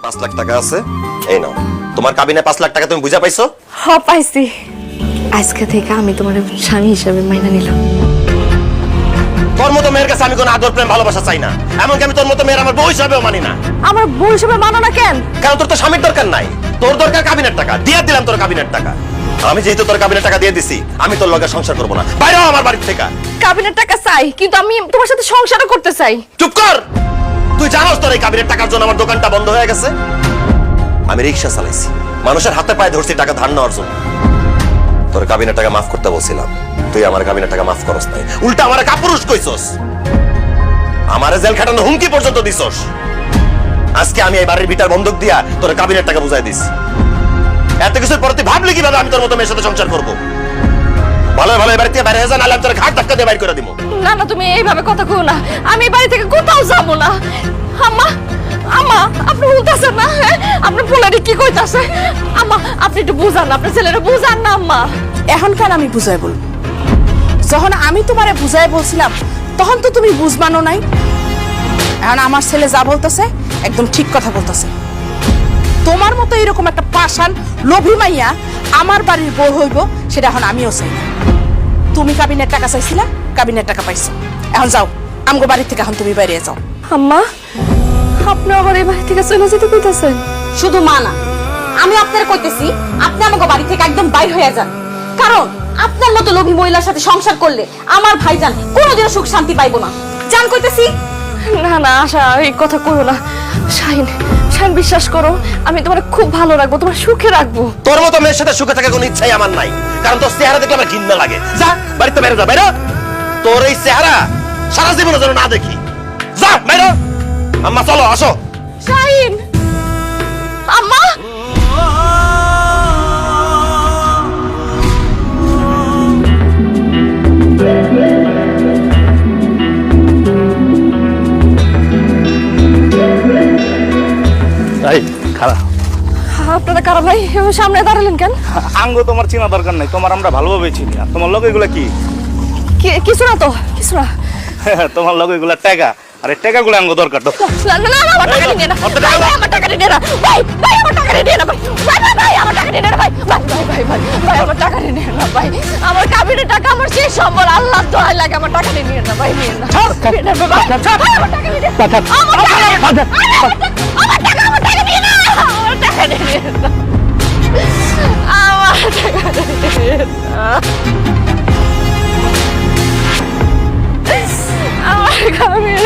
5 লাখ টাকা আছে, এই নাও। তোমার কাবিনে 5 লাখ টাকা তুমি বুঝা পাইছো? হ্যাঁ পাইছি। আজকে থেকে আমি তোমার স্বামী হিসেবে মাইনা নিলাম। তোর মতো মেয়ের কাছে আমি কোনো আদর প্রেম ভালোবাসা চাই না, এমনকি আমি তোর মতো মেয়ের আমার বউ হিসাবেও মানি না। আমার বউ হিসেবে মানো না কেন? কারণ তোর তো স্বামীর দরকার নাই, তোর দরকার কাবিনের টাকা। দিয়ে দিলাম তোর কাবিনের টাকা। আমি যেহেতু তোর কাবিনের টাকা দিয়ে দিছি, আমি তোর লগে সংসার করবো না। বাইরে হ আমার বাড়ি থেকে। কাবিনের টাকা চাই, কিন্তু আমি তোমার সাথে সংসারও করতে চাই। চুপ কর। তুই জানোস তোর এই কাবিনের টাকার জন্য আমার দোকানটা বন্ধ হয়ে গেছে। আমি রিক্সা চালাইছি, মানুষের হাতে পায়ে ধরছি টাকা ধার নেওয়ার জন্য। তোর কাবিনের টাকা মাফ করতে বলছিলাম, তুই আমার কাবিনের টাকা মাফ করস নাই, উল্টা আমার কাপুরুষ কইছস, আমারে জেল খাটানো হুমকি পর্যন্ত দিছস। আজকে আমি এই বাড়ির ভিটার বন্ধক দিয়া তোর কাবিনের টাকা বুঝাই দিস। এত কিছুর পর তুই ভাবলি কিভাবে আমি তোর মতো মেয়ের সাথে সংসার করবো? ভালো ভালো এবার থেকে বাইরে যা, নাহলে আমি তোর ঘাট ধাক্কা দিয়ে বাইর করে দিব। না না, তুমি এইভাবে কথা কও না। আমি এই বাড়ি থেকে কোথাও যাবো না। আম্মা, আম্মা, আপনি বলতেছেন না? আপনি পোলারে কি কইতাছে? আম্মা, আপনি একটু বুঝান, আপনার ছেলেরা বুঝান না। আম্মা, এখন কেন আমি বুঝাই বলবো? যখন আমি তোমারে বুঝাই বলছিলাম তখন তো তুমি বুঝবানো নাই। এখন আমার ছেলে যা বলতেছে একদম ঠিক কথা বলতেছে। তোমার মতো এরকম একটা পাষাণ লোভী মাইয়া আমার বাড়ির বউ হইব, সেটা এখন আমিও চাই। তুমি কাবিনের টাকা চাইছিলা, কাবিনের টাকা পাইছো। এখন যাও আমগো বাড়ি থেকে, এখন তুমি বাইরে যাও। আম্মা, আপনি আবার এই বাড়ি থেকে চলে যেতে কইতাছেন? শুধু মা না, আমি আপনার কইতেছি আপনি আমাকে বাড়ি থেকে একদম বাইর হয়ে যান। কারণ আপনার মতো লোভী মহিলার সাথে সংসার করলে আমার ভাইজান কোনোদিনও সুখ শান্তি পাইবো না। জান কইতেছি। না না আশা, এই কথা কইও না। শাহিন, শাহিন, বিশ্বাস করো, আমি তোমার খুব ভালো রাখবো, তোমার সুখে রাখবো। তোর মতো মেয়ের সাথে সুখে থাকার কোনো ইচ্ছাই আমার নাই, কারণ তোর চেহারা দেখলে আমার ঘৃণা লাগে। যা বাড়িতে বাইরে যা, বাইরে। তোর এই চেহারা সারা জীবনের জন্য না দেখি। যা বাইরে। আম্মা চলো, আসো। শাহিন, আম্মা, এই খারাপ আপনারা কারা ভাই সামনে দাঁড়ালেন কেন? আঙ্গ তোমার চিনা দরকার নাই, তোমার আমরা ভালোভাবে চিনি। আর তোমার লগে এগুলা কি? কিছু না তো, কিছু না। তোমার লগে এগুলা টাকা, আর এই টাকাগুলো আঙ্গ দরকার তো। না না না, আমার টাকা নিয়ে না ভাই, ভাই আমার টাকা নিয়ে না ভাই, ভাই আমার টাকা নিয়ে না ভাই, ভাই ভাই ভাই আমার টাকা নিয়ে না ভাই, ভাই ভাই ভাই ভাই ভাই আমার টাকা নিয়ে না ভাই, আমার কাবিনের টাকা আমার শেষ সম্বল, আল্লাহর দোহাই লাগে আমার টাকা নিয়ে না ভাই, নিয়ে না ভাই, আমার টাকা নিয়ে না, আমার টাকা, আমার টাকা নিয়ে না, আমার টাকা নিয়ে না, আমার টাকা নিয়ে না, আমার কাবিনের